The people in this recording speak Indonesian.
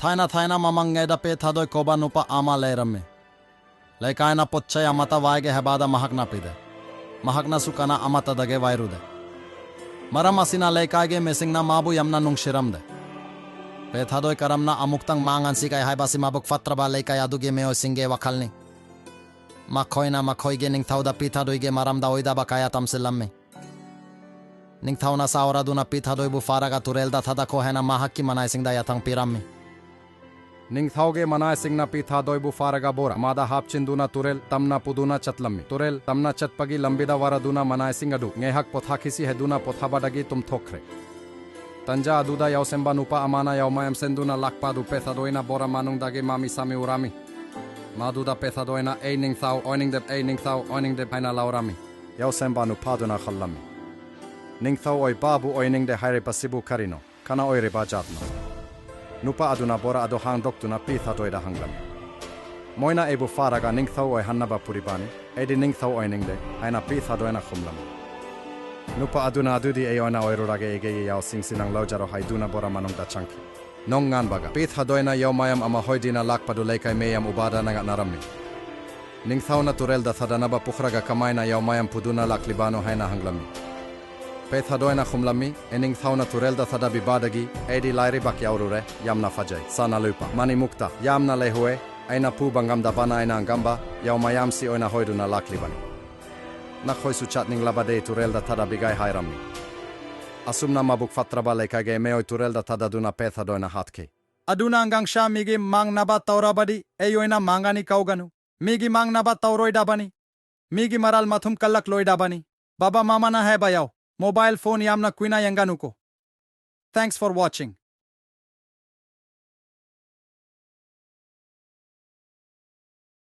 Thaina mamangeda pe thadoi koba nupa ama leiramme. Leikaina potchaya amata vaige hebada mahakna pide. Mahakna sukana amata dage vairude. Maram asina leikaige mesingna mabu yamna nung shiramde. Pe thadoi karamna amuktang mangan sikai haibasi mabuk fatraba leikai aduge meo singe wakalni. Makhoige ning thauda pithadoige maramda oida bakaya tamsilamme. Ning thauna saora duna pithadoi bu faraga turelda thada ko hena mahakki manai singda yathang pirammi. Ning thauge manai singna pithadoi bu faraga bora mada hapchinduna turel tamna puduna chatlammi. Turel tamna chatpagi lambida waraduna manai singadu ngehak pothakisi heduna pothabadagi tum thokre. Tanja aduda yausemba nupa amana yaumayam senduna lakpadu pethadoina bora manungdage mami sami urami. Maduda pethadoina eining thau oining dep haina laurami. Yausemba nupaduna khallami. Ning thau oi babu oining de haire pasibu karino kana oire bajatno. Nupa aduna bora ado hang doktuna pithadoida hanglami. Moina ebu faraga ning thau oi hannaba puribani edi ning thau oining de haina pithadoina khumlami. Nupa aduna adudi eoina oirurage ege yao singsinang laujaro haiduna bora manungda chanki. Nongan baga pithadoina yaumayam ama hoidina lakpadu leikai meyam ubada nangat narami. Ning thau na turelda thadanaba pukhraga kamaina yaumayam puduna laklibano haina hanglami. Pethadoina khumlami ening thauna turelda thada bibadagi edi lairi bakyaurure yamna fajai sana lupa mani mukta yamna lehue aina pu bangam dabana aina angamba yaumayam si oina hoiduna laklibani. Nakhoisu chatning labade turelda thada bigai hairammi. Asumna mabuk fatraba lekage meoi turelda thada duna pethadoina hatke. Aduna angang sha migi mang naba taurabadi eyoina mangani kauganu. Migi mang naba tauroidabani. Migi maral mathum kallak loidabani. Baba mama na hai bayao. Mobile phone yamna kuina yanganuko. Thanks for watching.